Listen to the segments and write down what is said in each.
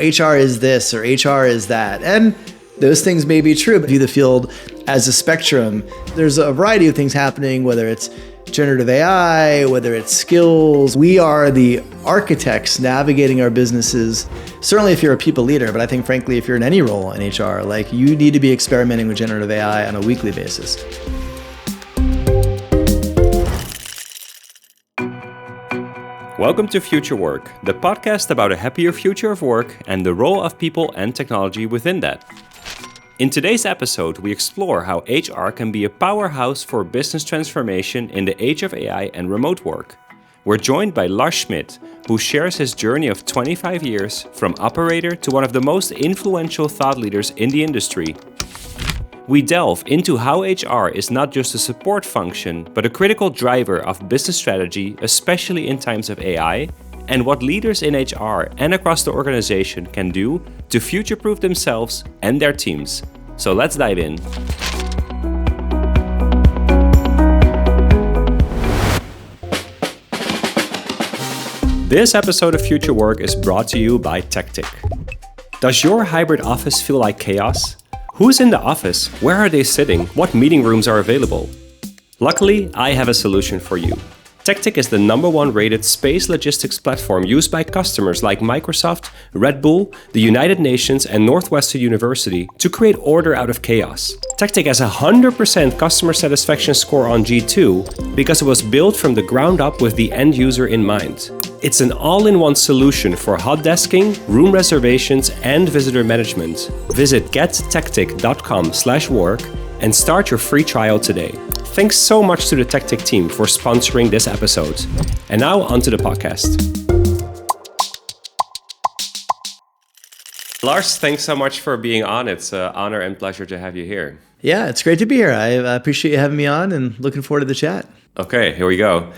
HR is this or HR is that. And those things may be true, but view the field as a spectrum. There's a variety of things happening, whether it's generative AI, whether it's skills. We are the architects navigating our businesses. Certainly if you're a people leader, but I think frankly, if you're in any role in HR, like you need to be experimenting with generative AI on a weekly basis. Welcome to Future Work, the podcast about a happier future of work and the role of people and technology within that. In today's episode, we explore how HR can be a powerhouse for business transformation in the age of AI and remote work. We're joined by Lars Schmidt, who shares his journey of 25 years from operator to one of the most influential thought leaders in the industry. We delve into how HR is not just a support function, but a critical driver of business strategy, especially in times of AI, and what leaders in HR and across the organization can do to future-proof themselves and their teams. So let's dive in. This episode of Future Work is brought to you by Tactic. Does your hybrid office feel like chaos? Who's in the office? Where are they sitting? What meeting rooms are available? Luckily, I have a solution for you. Tactic is the #1 rated space logistics platform used by customers like Microsoft, Redbull, the United Nations, and Northwestern University to create order out of chaos. Tactic has a 100% customer satisfaction score on G2 because it was built from the ground up with the end user in mind. It's an all-in-one solution for hot desking, room reservations, and visitor management. Visit gettactic.com/work and start your free trial today. Thanks so much to the Tactic team for sponsoring this episode. And now onto the podcast. Lars, thanks so much for being on. It's an honor and pleasure to have you here. Yeah, it's great to be here. I appreciate you having me on and looking forward to the chat. Okay, here we go.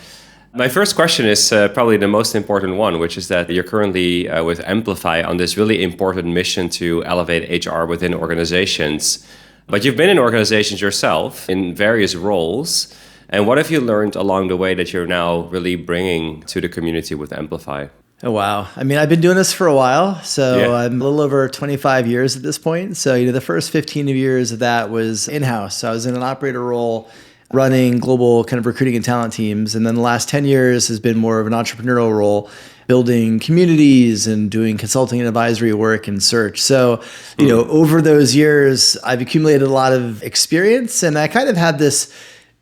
My first question is probably the most important one, which is that you're currently with Amplify on this really important mission to elevate HR within organizations. But you've been in organizations yourself in various roles. And what have you learned along the way that you're now really bringing to the community with Amplify? Oh, wow. I mean, I've been doing this for a while. So I'm a little over 25 years at this point. So, the first 15 years of that was in-house. So I was in an operator role running global kind of recruiting and talent teams. And then the last 10 years has been more of an entrepreneurial role, building communities and doing consulting and advisory work and search. So, over those years, I've accumulated a lot of experience, and I kind of had this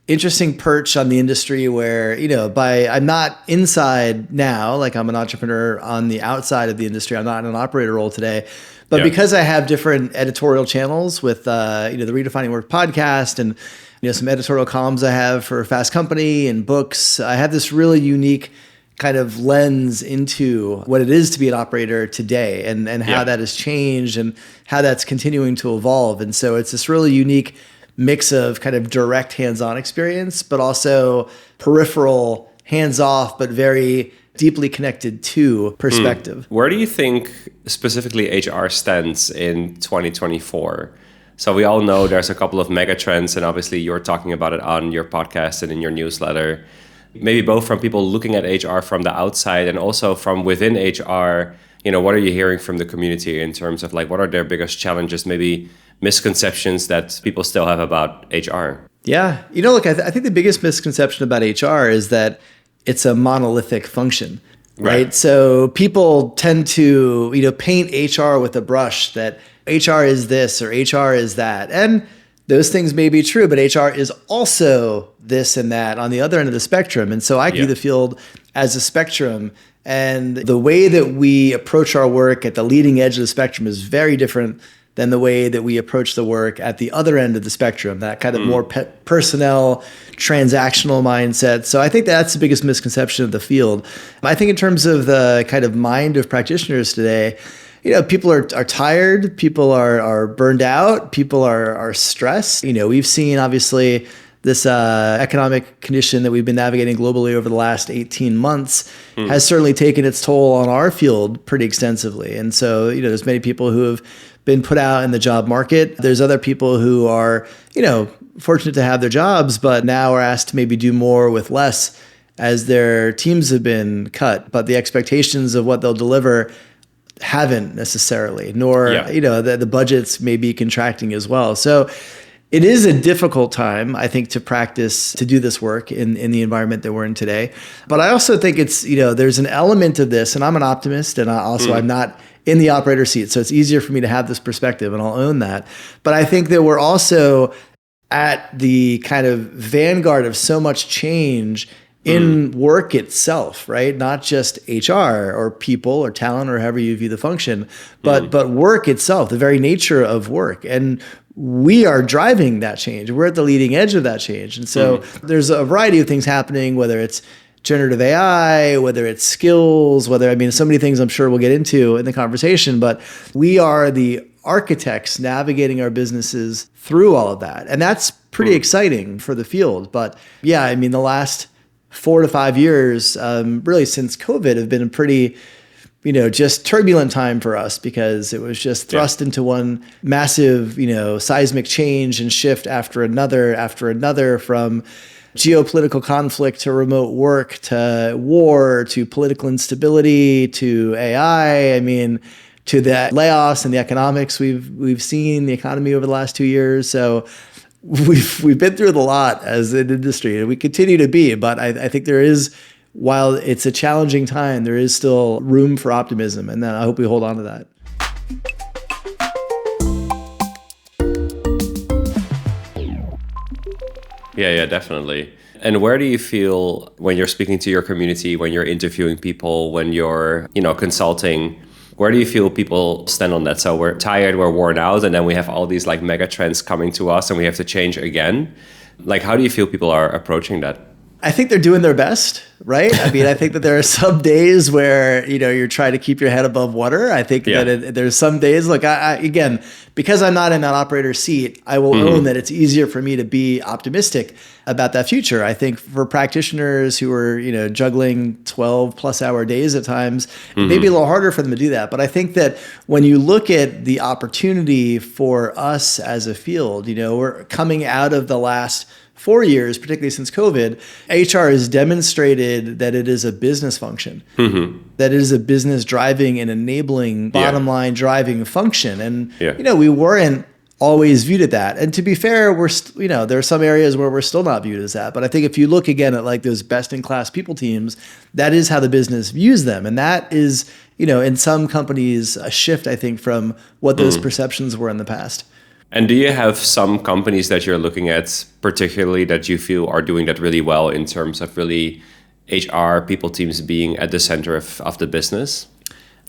interesting perch on the industry where, I'm not inside now, like I'm an entrepreneur on the outside of the industry. I'm not in an operator role today. But because I have different editorial channels with, the Redefining Work podcast and, some editorial columns I have for Fast Company and books, I have this really unique kind of lens into what it is to be an operator today and how that has changed and how that's continuing to evolve. And so it's this really unique mix of kind of direct hands-on experience, but also peripheral, hands-off, but very deeply connected to perspective. Where do you think specifically HR stands in 2024? So we all know there's a couple of mega trends, and obviously you're talking about it on your podcast and in your newsletter. Maybe both from people looking at HR from the outside and also from within HR, what are you hearing from the community in terms of like, what are their biggest challenges, maybe misconceptions that people still have about HR? Yeah. Look, I think the biggest misconception about HR is that it's a monolithic function, right? So people tend to, paint HR with a brush that HR is this or HR is that. And those things may be true, but HR is also this and that on the other end of the spectrum. And so I view the field as a spectrum. And the way that we approach our work at the leading edge of the spectrum is very different than the way that we approach the work at the other end of the spectrum, that kind of more personnel, transactional mindset. So I think that's the biggest misconception of the field. I think in terms of the kind of mind of practitioners today, people are tired, people are burned out, people are stressed. We've seen obviously this economic condition that we've been navigating globally over the last 18 months has certainly taken its toll on our field pretty extensively. And so, there's many people who have been put out in the job market. There's other people who are, fortunate to have their jobs, but now are asked to maybe do more with less as their teams have been cut. But the expectations of what they'll deliver haven't necessarily, nor, Yeah. the budgets may be contracting as well. So it is a difficult time, I think, to practice, to do this work in the environment that we're in today. But I also think it's, there's an element of this, and I'm an optimist, and I'm not in the operator seat. So it's easier for me to have this perspective, and I'll own that. But I think that we're also at the kind of vanguard of so much change in work itself, right? Not just HR or people or talent or however you view the function, but work itself, the very nature of work. And we are driving that change. We're at the leading edge of that change. And so there's a variety of things happening, whether it's generative AI, whether it's skills, so many things I'm sure we'll get into in the conversation, but we are the architects navigating our businesses through all of that. And that's pretty exciting for the field. But yeah, the last 4 to 5 years, really since COVID, have been a pretty, just turbulent time for us, because it was just thrust into one massive, seismic change and shift after another, from geopolitical conflict to remote work to war to political instability to AI. To the layoffs and the economics we've seen the economy over the last 2 years. So we've been through a lot as an industry, and we continue to be. But I think there is, while it's a challenging time, there is still room for optimism, and then I hope we hold on to that. Yeah, definitely. And where do you feel, when you're speaking to your community, when you're interviewing people, when you're, consulting, where do you feel people stand on that? So we're tired, we're worn out, and then we have all these like mega trends coming to us and we have to change again. Like, how do you feel people are approaching that? I think they're doing their best, right? I think that there are some days where, you're trying to keep your head above water. I think that there's some days, like again, because I'm not in that operator seat, I will own that it's easier for me to be optimistic about that future. I think for practitioners who are, juggling 12 plus hour days at times, it may be a little harder for them to do that. But I think that when you look at the opportunity for us as a field, we're coming out of the last 4 years, particularly since COVID, HR has demonstrated that it is a business function, that it is a business driving and enabling, bottom line driving function. And, we weren't always viewed at that. And to be fair, there are some areas where we're still not viewed as that. But I think if you look again at like those best in class people teams, that is how the business views them. And that is, in some companies, a shift, I think, from what those perceptions were in the past. And do you have some companies that you're looking at particularly that you feel are doing that really well in terms of really HR people teams being at the center of the business?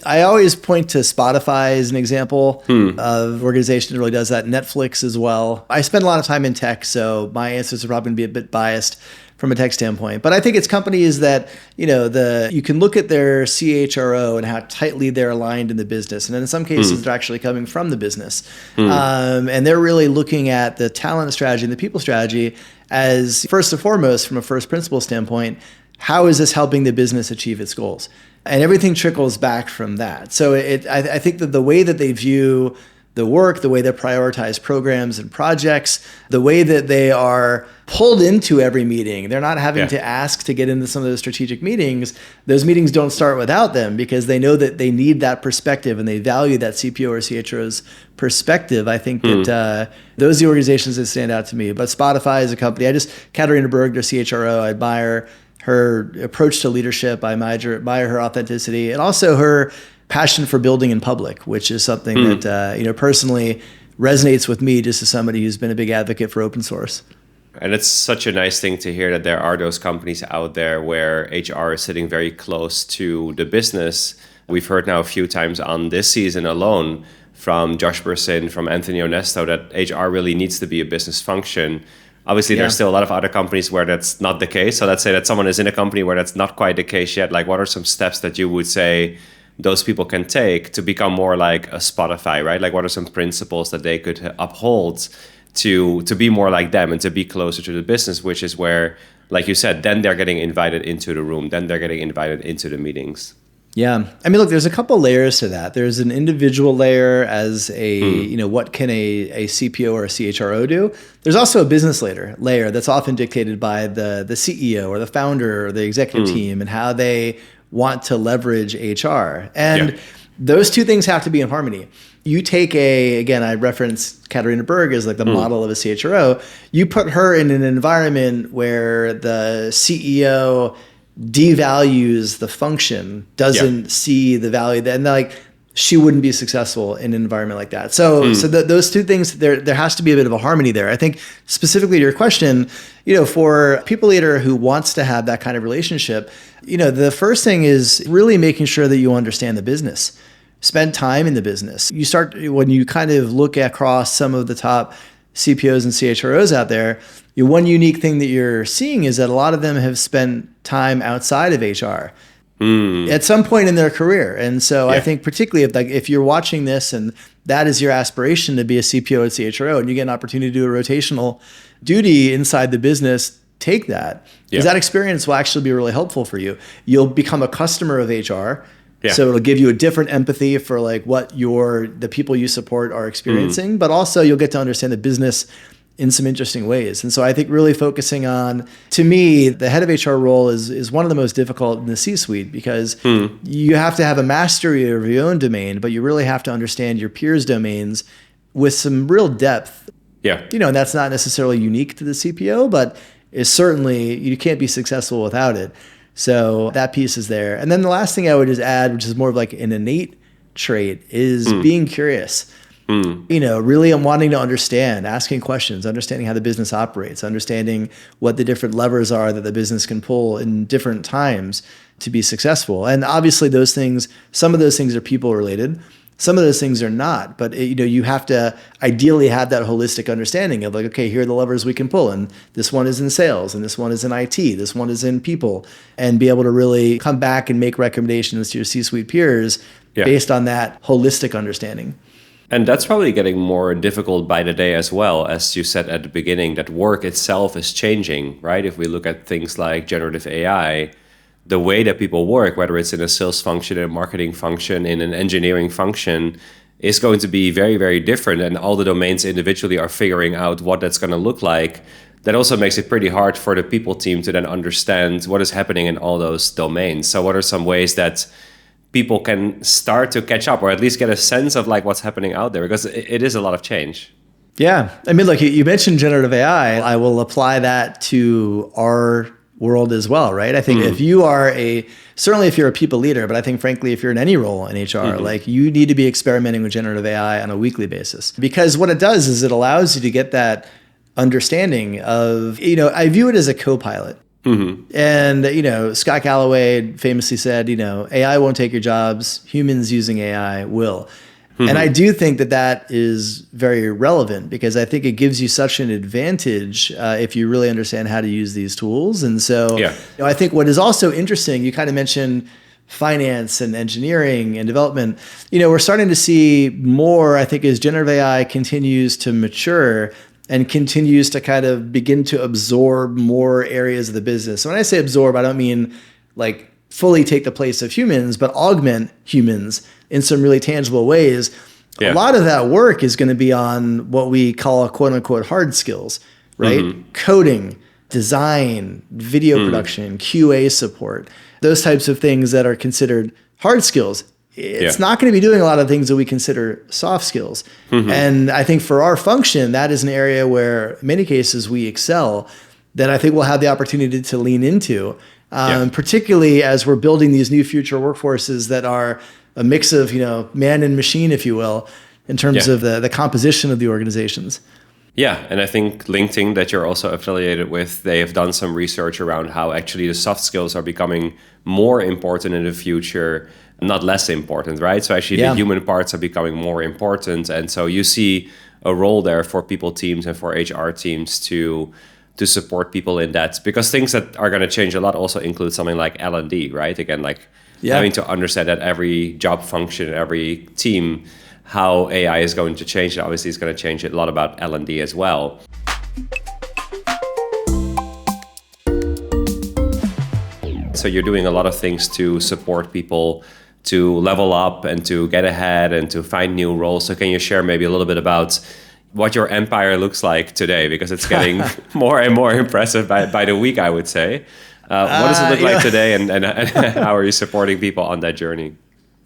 I always point to Spotify as an example of an organization that really does that. Netflix as well. I spend a lot of time in tech, so my answers are probably going to be a bit biased from a tech standpoint. But I think it's companies that, you can look at their CHRO and how tightly they're aligned in the business. And in some cases, they're actually coming from the business. And they're really looking at the talent strategy and the people strategy as, first and foremost, from a first principle standpoint, how is this helping the business achieve its goals? And everything trickles back from that. So I think that the way that they view the work, the way they prioritize programs and projects, the way that they are pulled into every meeting. They're not having to ask to get into some of those strategic meetings. Those meetings don't start without them because they know that they need that perspective and they value that CPO or CHRO's perspective. I think that those are the organizations that stand out to me. But Spotify is a company. Katarina Berg, their CHRO, I admire her approach to leadership. I admire her authenticity and also her passion for building in public, which is something that personally resonates with me, just as somebody who's been a big advocate for open source. And it's such a nice thing to hear that there are those companies out there where HR is sitting very close to the business. We've heard now a few times on this season alone from Josh Bersin, from Anthony Onesto, that HR really needs to be a business function. Obviously, there's still a lot of other companies where that's not the case. So let's say that someone is in a company where that's not quite the case yet. Like, what are some steps that you would say those people can take to become more like a Spotify, right? Like, what are some principles that they could uphold to be more like them and to be closer to the business, which is where, like you said, then they're getting invited into the room, then they're getting invited into the meetings. Yeah. Look, there's a couple layers to that. There's an individual layer as what can a CPO or a CHRO do? There's also a business layer that's often dictated by the CEO or the founder or the executive team and how they want to leverage HR. And Those two things have to be in harmony. You take again, I reference Katarina Berg as like the model of a CHRO. You put her in an environment where the CEO devalues the function, doesn't see the value, then like she wouldn't be successful in an environment like that. So those two things, there has to be a bit of a harmony there. I think specifically to your question, for a people leader who wants to have that kind of relationship, the first thing is really making sure that you understand the business. Spend time in the business. You start, when you kind of look across some of the top CPOs and CHROs out there, one unique thing that you're seeing is that a lot of them have spent time outside of HR at some point in their career. And so I think particularly if you're watching this and that is your aspiration to be a CPO at CHRO and you get an opportunity to do a rotational duty inside the business, take that. Because that experience will actually be really helpful for you. You'll become a customer of HR. Yeah. So it'll give you a different empathy for like what the people you support are experiencing, but also you'll get to understand the business in some interesting ways. And so I think really focusing on, to me, the head of HR role is one of the most difficult in the C-suite because you have to have a mastery of your own domain, but you really have to understand your peers' domains with some real depth. Yeah. And that's not necessarily unique to the CPO, but is certainly, you can't be successful without it. So that piece is there. And then the last thing I would just add, which is more of like an innate trait, is being curious. Really wanting to understand, asking questions, understanding how the business operates, understanding what the different levers are that the business can pull in different times to be successful. And obviously those things, some of those things are people related. Some of those things are not, but you have to ideally have that holistic understanding of like, okay, here are the levers we can pull, and this one is in sales, and this one is in IT, this one is in people, and be able to really come back and make recommendations to your C-suite peers based on that holistic understanding. And that's probably getting more difficult by the day as well, as you said at the beginning, that work itself is changing, right? If we look at things like generative AI, the way that people work, whether it's in a sales function, in a marketing function, in an engineering function, is going to be very, very different. And all the domains individually are figuring out what that's going to look like. That also makes it pretty hard for the people team to then understand what is happening in all those domains. So what are some ways that people can start to catch up, or at least get a sense of like what's happening out there? Because it is a lot of change. Yeah. I mean, look, you mentioned generative AI. I will apply that to our world as well, right? I think if you are certainly if you're a people leader, but I think frankly, if you're in any role in HR, like you need to be experimenting with generative AI on a weekly basis. Because what it does is it allows you to get that understanding of, I view it as a co-pilot. And, Scott Galloway famously said, AI won't take your jobs. Humans using AI will. And I do think that is very relevant because I think it gives you such an advantage if you really understand how to use these tools. And so I think what is also interesting, you kind of mentioned finance and engineering and development. We're starting to see more, I think, as generative AI continues to mature and continues to kind of begin to absorb more areas of the business. So when I say absorb, I don't mean like fully take the place of humans, but augment humans in some really tangible ways. A lot of that work is going to be on what we call quote unquote hard skills, right? Coding, design, video production, QA support, those types of things that are considered hard skills. It's not going to be doing a lot of things that we consider soft skills. And I think for our function, that is an area where in many cases we excel that I think we'll have the opportunity to lean into, particularly as we're building these new future workforces that are a mix of, man and machine, if you will, in terms of the composition of the organizations. Yeah, and I think LinkedIn, that you're also affiliated with, they have done some research around how actually the soft skills are becoming more important in the future, not less important, right? So actually the human parts are becoming more important. And so you see a role there for people teams and for HR teams to support people in that, because things that are going to change a lot also include something like L&D, right? Again, like having to understand that every job function, every team, how AI is going to change it. Obviously, it's going to change a lot about L&D as well. So you're doing a lot of things to support people to level up and to get ahead and to find new roles. So can you share maybe a little bit about what your empire looks like today? Because it's getting more and more impressive by the week, I would say. What does it look like today, and how are you supporting people on that journey?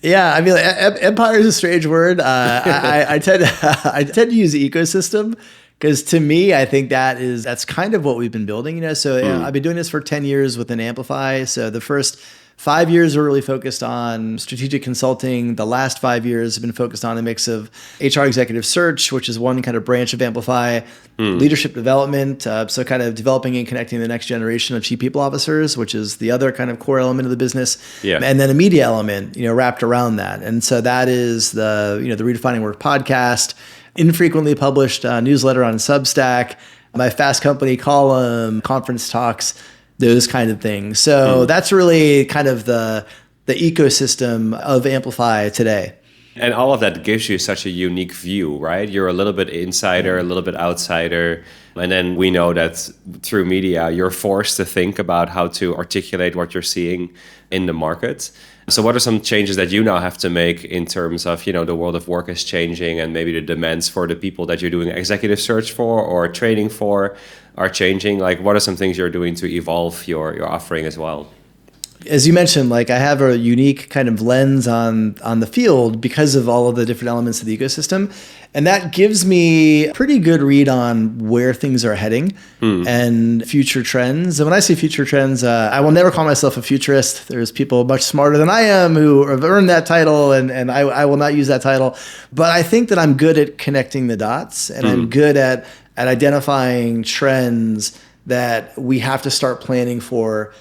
Yeah, I mean, empire is a strange word. I tend to use ecosystem because to me, I think that's kind of what we've been building. So I've been doing this for 10 years within Amplify. So the first 5 years were really focused on strategic consulting. The last 5 years have been focused on a mix of HR executive search, which is one kind of branch of Amplify, leadership development, so kind of developing and connecting the next generation of chief people officers, which is the other kind of core element of the business, and then a media element, wrapped around that. And so that is the Redefining Work podcast, infrequently published newsletter on Substack, my Fast Company column, conference talks, those kind of things. So that's really kind of the ecosystem of Amplify today. And all of that gives you such a unique view, right? You're a little bit insider, a little bit outsider. And then we know that through media, you're forced to think about how to articulate what you're seeing in the market. So what are some changes that you now have to make in terms of, the world of work is changing and maybe the demands for the people that you're doing executive search for or training for are changing? Like, what are some things you're doing to evolve your offering as well? As you mentioned, I have a unique kind of lens on the field because of all of the different elements of the ecosystem. And that gives me a pretty good read on where things are heading and future trends. And when I say future trends, I will never call myself a futurist. There's people much smarter than I am who have earned that title, and I will not use that title. But I think that I'm good at connecting the dots, and I'm good at identifying trends that we have to start planning for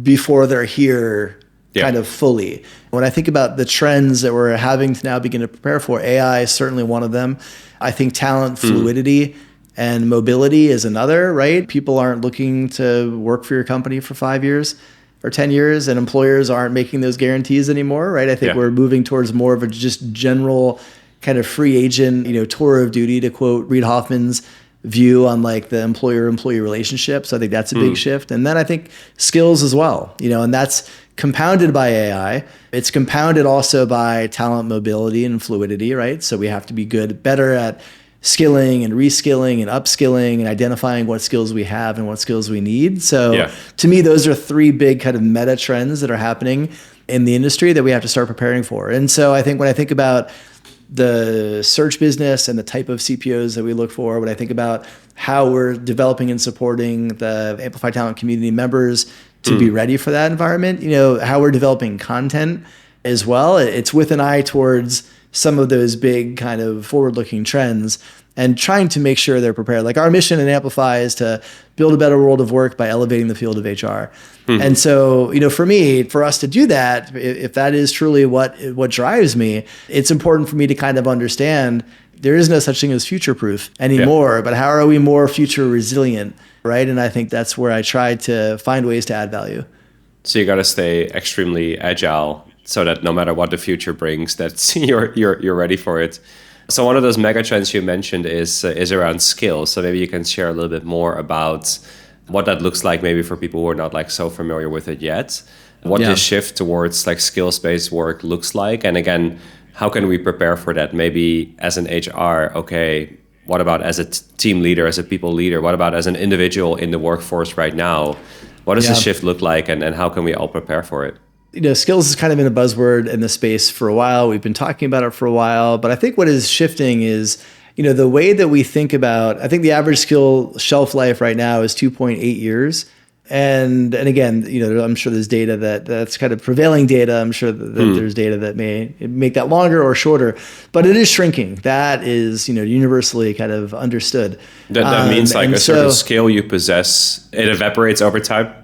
before they're here kind of fully. When I think about the trends that we're having to now begin to prepare for, AI is certainly one of them. I think talent fluidity and mobility is another, right? People aren't looking to work for your company for 5 years or 10 years, and employers aren't making those guarantees anymore, right? I think we're moving towards more of a just general kind of free agent, tour of duty, to quote Reid Hoffman's view on the employer-employee relationship. So I think that's a big shift. And then I think skills as well, and that's compounded by AI. It's compounded also by talent mobility and fluidity, right? So we have to be better at skilling and reskilling and upskilling and identifying what skills we have and what skills we need. So to me, those are three big kind of meta trends that are happening in the industry that we have to start preparing for. And so I think when I think about the search business and the type of CPOs that we look for, when I think about how we're developing and supporting the Amplify Talent community members to be ready for that environment, how we're developing content as well, it's with an eye towards some of those big kind of forward-looking trends and trying to make sure they're prepared. Like our mission in Amplify is to build a better world of work by elevating the field of HR. And so, for me, for us to do that, if that is truly what drives me, it's important for me to kind of understand there is no such thing as future-proof anymore, but how are we more future resilient, right? And I think that's where I try to find ways to add value. So you got to stay extremely agile so that no matter what the future brings, that you're ready for it. So one of those mega trends you mentioned is around skills. So maybe you can share a little bit more about what that looks like, maybe for people who are not so familiar with it yet. What this shift towards skills-based work looks like, and again, how can we prepare for that? Maybe as an HR, okay, what about as a team leader, as a people leader? What about as an individual in the workforce right now? What does the shift look like, and how can we all prepare for it? Skills has kind of been a buzzword in the space for a while. We've been talking about it for a while, but I think what is shifting is, the way that we think about, I think the average skill shelf life right now is 2.8 years. And again, I'm sure there's data that's kind of prevailing data. I'm sure that there's data that may make that longer or shorter, but it is shrinking. That is, universally kind of understood. That means a certain skill you possess, it evaporates over time.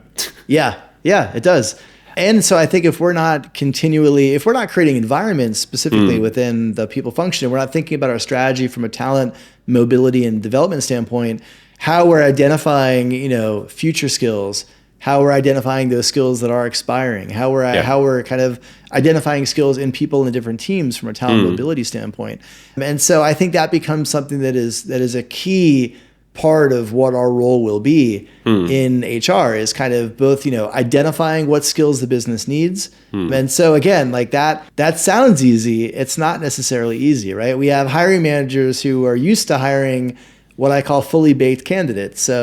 Yeah, it does. And so I think if we're not creating environments specifically within the people function, we're not thinking about our strategy from a talent mobility and development standpoint, how we're identifying, future skills, how we're identifying those skills that are expiring, how we're kind of identifying skills in people in different teams from a talent mobility standpoint. And so I think that becomes something that is a key part of what our role will be in HR, is kind of both, identifying what skills the business needs. And so again, that sounds easy. It's not necessarily easy, right? We have hiring managers who are used to hiring what I call fully baked candidates. So,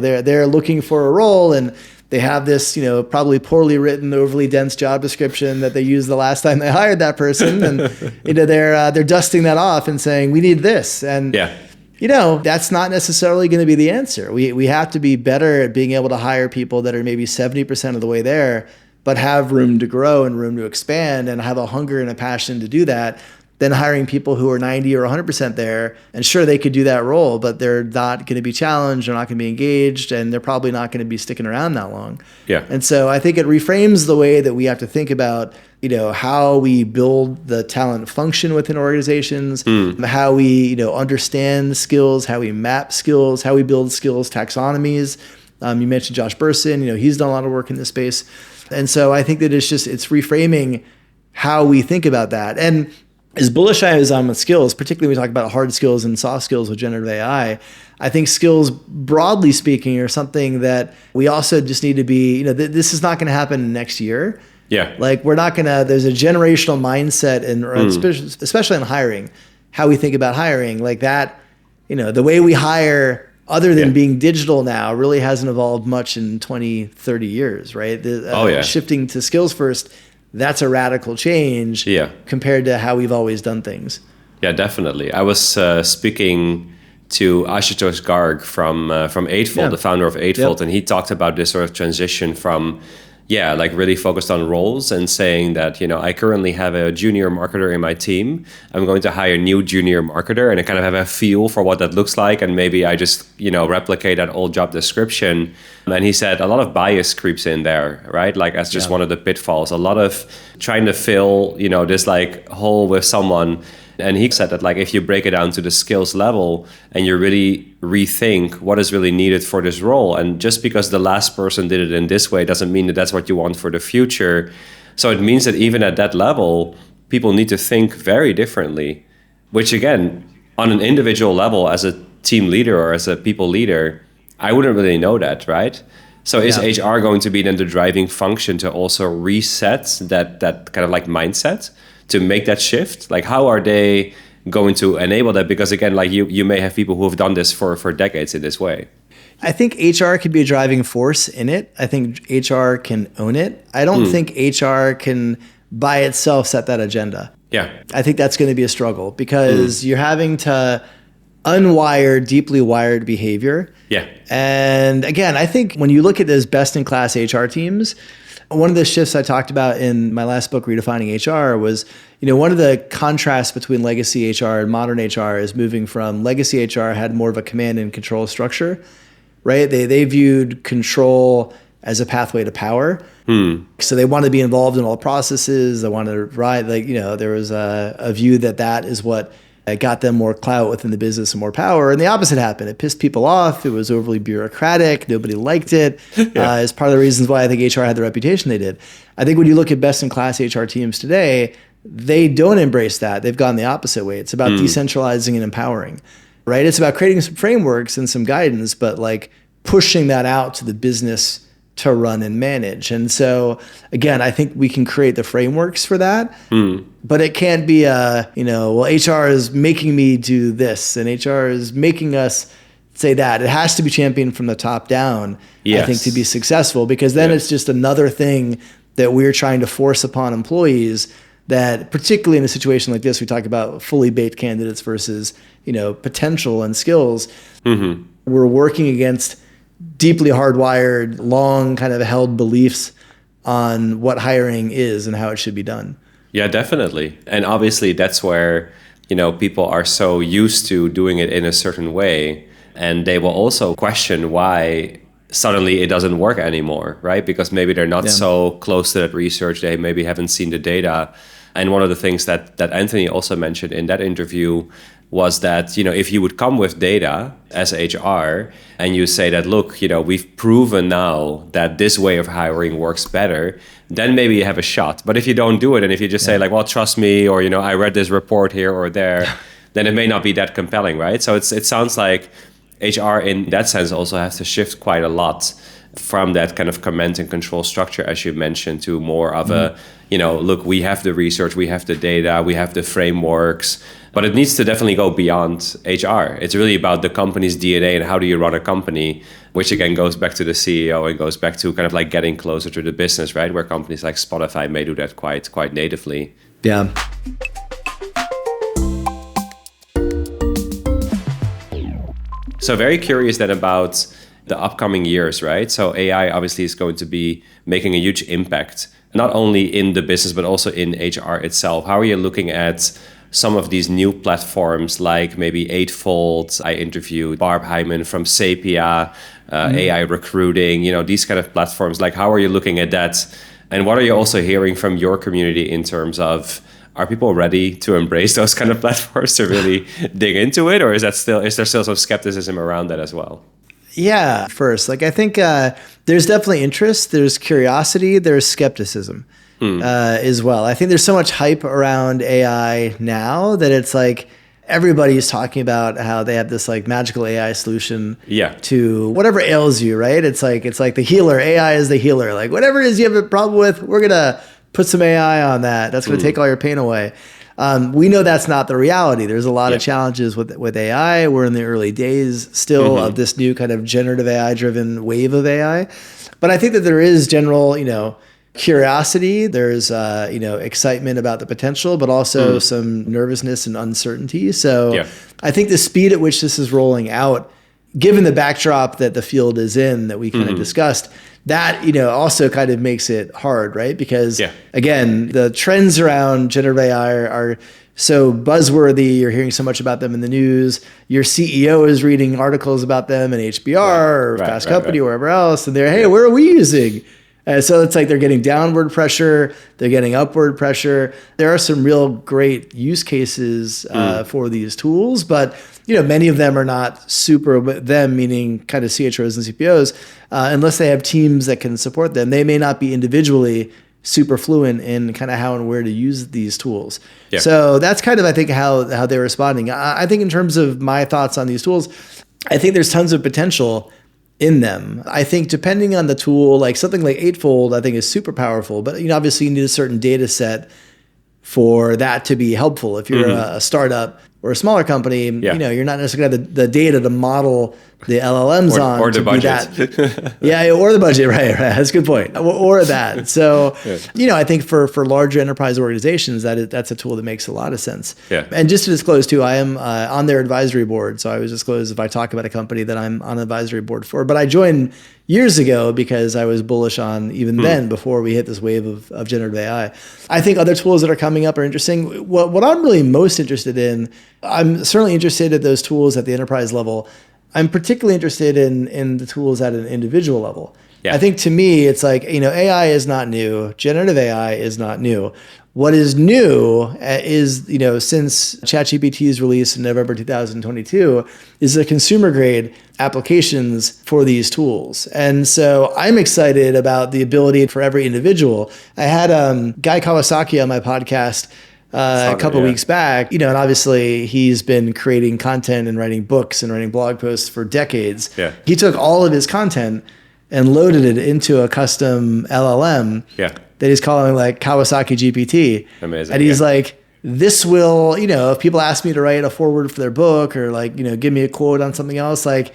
they're looking for a role and They have this, probably poorly written, overly dense job description that they used the last time they hired that person. And, they're dusting that off and saying, we need this. And, that's not necessarily going to be the answer. We have to be better at being able to hire people that are maybe 70% of the way there, but have room to grow and room to expand and have a hunger and a passion to do that, than hiring people who are 90 or 100% there. And sure, they could do that role, but they're not going to be challenged, they're not going to be engaged, and they're probably not going to be sticking around that long. Yeah. And so I think it reframes the way that we have to think about, how we build the talent function within organizations, how we, understand skills, how we map skills, how we build skills taxonomies. You mentioned Josh Burson, he's done a lot of work in this space. And so I think that it's reframing how we think about that. And as bullish I am on skills, particularly when we talk about hard skills and soft skills with generative AI, I think skills, broadly speaking, are something that we also just need to be, this is not going to happen next year. Yeah. Like there's a generational mindset, especially in hiring, how we think about hiring, like that, the way we hire, other than being digital now, really hasn't evolved much in 20, 30 years, right? Shifting to skills first, that's a radical change compared to how we've always done things. Yeah, definitely. I was speaking to Ashutosh Garg from Eightfold, the founder of Eightfold, and he talked about this sort of transition from, really focused on roles and saying that, I currently have a junior marketer in my team. I'm going to hire a new junior marketer, and I kind of have a feel for what that looks like. And maybe I just, replicate that old job description. And he said a lot of bias creeps in there, right? Like as just one of the pitfalls, a lot of trying to fill, this like hole with someone. And he said that if you break it down to the skills level and you really rethink what is really needed for this role, and just because the last person did it in this way doesn't mean that that's what you want for the future. So it means that even at that level, people need to think very differently, which again, on an individual level, as a team leader or as a people leader, I wouldn't really know that, right? So is HR going to be then the driving function to also reset that kind of mindset, to make that shift? How are they going to enable that? Because again, you may have people who have done this for decades in this way. I think HR could be a driving force in it. I think HR can own it. I don't think HR can by itself set that agenda. Yeah. I think that's going to be a struggle because you're having to unwire deeply wired behavior. Yeah. And again, I think when you look at those best-in-class HR teams, one of the shifts I talked about in my last book, Redefining HR, was, one of the contrasts between legacy HR and modern HR is moving from legacy HR had more of a command and control structure, right? They viewed control as a pathway to power. So they wanted to be involved in all processes. They wanted to ride, there was a view that is what got them more clout within the business and more power. And the opposite happened. It pissed people off. It was overly bureaucratic. Nobody liked it. It's part of the reasons why I think HR had the reputation they did. I think when you look at best-in-class HR teams today, they don't embrace that. They've gone the opposite way. It's about decentralizing and empowering, right? It's about creating some frameworks and some guidance, but pushing that out to the business to run and manage. And so, again, I think we can create the frameworks for that, but it can't be HR is making me do this and HR is making us say that. It has to be championed from the top down, I think, to be successful, because then it's just another thing that we're trying to force upon employees that, particularly in a situation like this, we talk about fully baked candidates versus, potential and skills. We're working against deeply hardwired, long kind of held beliefs on what hiring is and how it should be done. Yeah, definitely. And obviously that's where, people are so used to doing it in a certain way, and they will also question why suddenly it doesn't work anymore, right? Because maybe they're not so close to that research. They maybe haven't seen the data. And one of the things that Anthony also mentioned in that interview was that, if you would come with data as HR and you say that, look, we've proven now that this way of hiring works better, then maybe you have a shot. But if you don't do it, and if you just say well, trust me, or, I read this report here or there, then it may not be that compelling, right? So it sounds like HR in that sense also has to shift quite a lot from that kind of command and control structure, as you mentioned, to more of a, look, we have the research, we have the data, we have the frameworks, but it needs to definitely go beyond HR. It's really about the company's DNA and how do you run a company, which again goes back to the CEO and goes back to kind of like getting closer to the business, right? Where companies like Spotify may do that quite natively. Yeah. So very curious then about the upcoming years, right? So AI obviously is going to be making a huge impact, not only in the business, but also in HR itself. How are you looking at some of these new platforms like maybe Eightfold? I interviewed Barb Hyman from Sapia, AI recruiting, these kind of platforms. Like, how are you looking at that? And what are you also hearing from your community in terms of, are people ready to embrace those kind of platforms to really dig into it? Or is there still some skepticism around that as well? Yeah, first, I think there's definitely interest, there's curiosity, there's skepticism as well. I think there's so much hype around AI now that it's like everybody's talking about how they have this like magical AI solution to whatever ails you, right? It's like the healer. AI is the healer. Like whatever it is you have a problem with, we're gonna put some AI on that. That's gonna take all your pain away. We know that's not the reality. There's a lot of challenges with AI. We're in the early days still of this new kind of generative AI driven wave of AI. But I think that there is general, curiosity. There's, excitement about the potential, but also some nervousness and uncertainty. So I think the speed at which this is rolling out, given the backdrop that the field is in that we kind of discussed, that, also kind of makes it hard, right? Because again, the trends around generative AI are so buzzworthy. You're hearing so much about them in the news. Your CEO is reading articles about them in HBR or Fast Company or wherever else. And they're, hey, where are we using? So it's like they're getting downward pressure. They're getting upward pressure. There are some real great use cases for these tools, but many of them are not super, them meaning kind of CHROs and CPOs, unless they have teams that can support them. They may not be individually super fluent in kind of how and where to use these tools. Yeah. So that's kind of, I think, how they're responding. I think in terms of my thoughts on these tools, I think there's tons of potential in them. I think depending on the tool, like something like Eightfold, I think is super powerful, but obviously you need a certain data set for that to be helpful. If you're a startup or a smaller company, you're not necessarily going to have the data to model the LLMs or the budget. Or the budget, right. That's a good point. Or that. So, I think for larger enterprise organizations, that's a tool that makes a lot of sense. Yeah. And just to disclose too, I am on their advisory board. So I always disclose if I talk about a company that I'm on an advisory board for. But I joined years ago because I was bullish on even then, before we hit this wave of generative AI. I think other tools that are coming up are interesting. What I'm really most interested in, I'm certainly interested in those tools at the enterprise level. I'm particularly interested in the tools at an individual level. Yeah. I think to me, it's like, AI is not new. Generative AI is not new. What is new is, since ChatGPT's release in November 2022, is the consumer grade applications for these tools. And so I'm excited about the ability for every individual. I had Guy Kawasaki on my podcast a couple of weeks back, and obviously he's been creating content and writing books and writing blog posts for decades. Yeah. He took all of his content and loaded it into a custom LLM that he's calling like Kawasaki GPT. Amazing. And he's like, this will, if people ask me to write a foreword for their book or like, give me a quote on something else, like,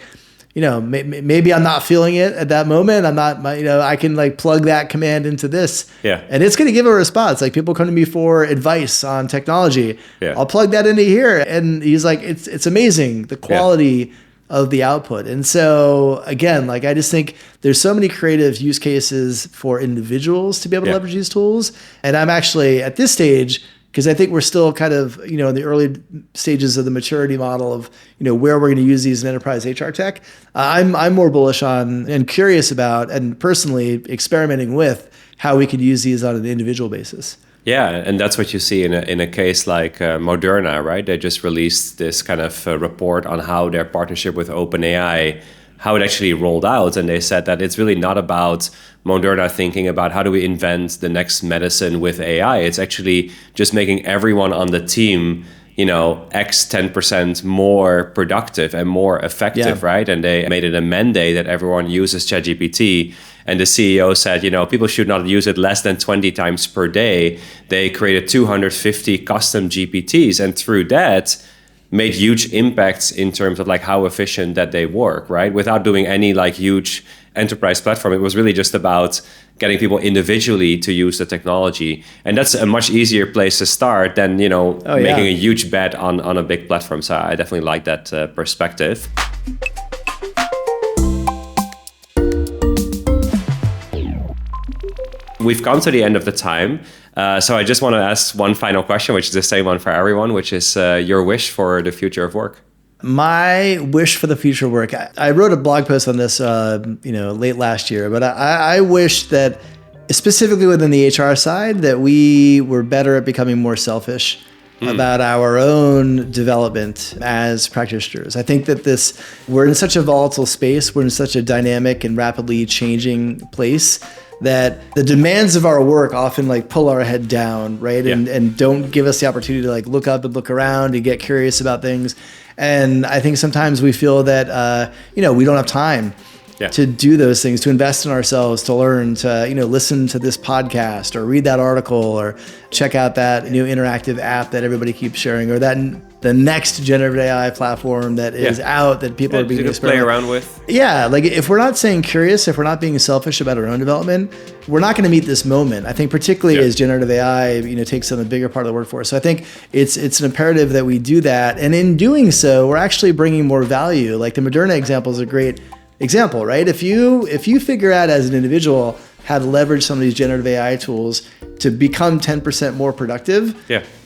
maybe I'm not feeling it at that moment. I'm not, I can like plug that command into this. Yeah. And it's going to give a response. Like people come to me for advice on technology. Yeah. I'll plug that into here. And he's like, it's amazing, the quality of the output. And so again, like I just think there's so many creative use cases for individuals to be able to leverage these tools. And I'm actually at this stage, because I think we're still kind of, in the early stages of the maturity model of, where we're going to use these in enterprise HR tech. I'm more bullish on and curious about and personally experimenting with how we could use these on an individual basis. Yeah, and that's what you see in a case like Moderna, right? They just released this kind of report on how their partnership with OpenAI, how it actually rolled out. And they said that it's really not about Moderna thinking about how do we invent the next medicine with AI. It's actually just making everyone on the team, X 10% more productive and more effective, right? And they made it a mandate that everyone uses ChatGPT. And the CEO said, people should not use it less than 20 times per day. They created 250 custom GPTs, and through that, made huge impacts in terms of how efficient that they work, right? Without doing any huge enterprise platform. It was really just about getting people individually to use the technology. And that's a much easier place to start than, making a huge bet on a big platform. So I definitely like that perspective. We've come to the end of the time. So I just want to ask one final question, which is the same one for everyone, which is your wish for the future of work. My wish for the future of work. I wrote a blog post on this, late last year, but I wish that specifically within the HR side, that we were better at becoming more selfish about our own development as practitioners. I think that we're in such a volatile space. We're in such a dynamic and rapidly changing place that the demands of our work often pull our head down, right? Yeah. And don't give us the opportunity to look up and look around and get curious about things. And I think sometimes we feel that, we don't have time to do those things, to invest in ourselves, to learn, to, listen to this podcast or read that article or check out that new interactive app that everybody keeps sharing, or the next generative AI platform that is out that people are being to play around with. Yeah, if we're not staying curious, if we're not being selfish about our own development, we're not going to meet this moment. I think particularly as generative AI, takes on a bigger part of the workforce. So I think it's an imperative that we do that. And in doing so, we're actually bringing more value. The Moderna example is a great example, right? If you figure out as an individual how to leverage some of these generative AI tools to become 10% more productive,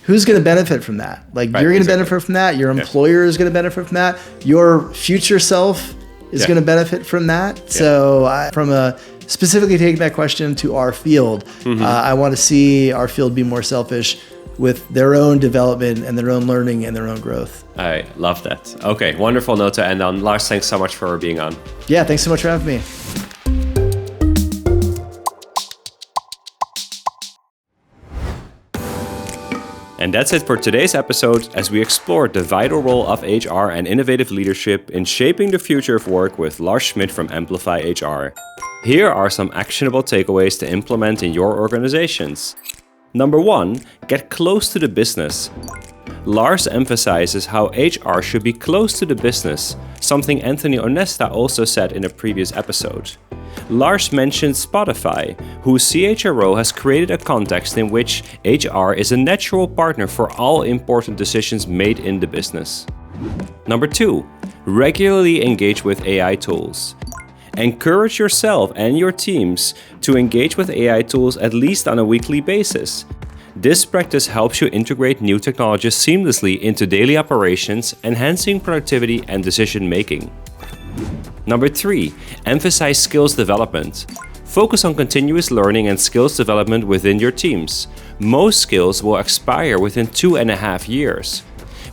who's going to benefit from that? You're going to benefit from that. Your employer is going to benefit from that. Your future self is going to benefit from that. Yeah. So specifically taking that question to our field, I want to see our field be more selfish with their own development and their own learning and their own growth. I love that. Okay, wonderful note to end on. Lars, thanks so much for being on. Yeah, thanks so much for having me. And that's it for today's episode, as we explored the vital role of HR and innovative leadership in shaping the future of work with Lars Schmidt from Amplify HR. Here are some actionable takeaways to implement in your organizations. Number 1, get close to the business. Lars emphasizes how HR should be close to the business, something Anthony Onesta also said in a previous episode. Lars mentioned Spotify, whose CHRO has created a context in which HR is a natural partner for all important decisions made in the business. Number 2, regularly engage with AI tools. Encourage yourself and your teams to engage with AI tools at least on a weekly basis. This practice helps you integrate new technologies seamlessly into daily operations, enhancing productivity and decision making. Number 3, emphasize skills development. Focus on continuous learning and skills development within your teams. Most skills will expire within 2.5 years.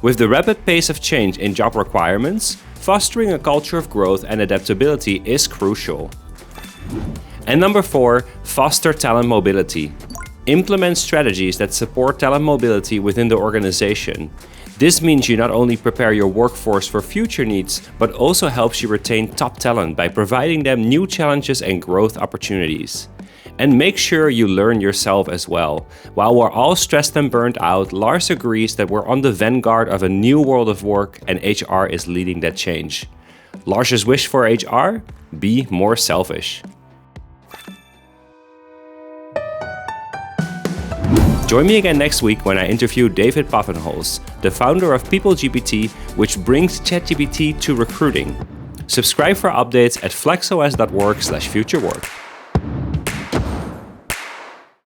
With the rapid pace of change in job requirements, fostering a culture of growth and adaptability is crucial. And number 4, foster talent mobility. Implement strategies that support talent mobility within the organization. This means you not only prepare your workforce for future needs, but also helps you retain top talent by providing them new challenges and growth opportunities. And make sure you learn yourself as well. While we're all stressed and burnt out, Lars agrees that we're on the vanguard of a new world of work, and HR is leading that change. Lars's wish for HR? Be more selfish. Join me again next week when I interview David Papenholz, the founder of PeopleGPT, which brings ChatGPT to recruiting. Subscribe for updates at flexos.org/futurework.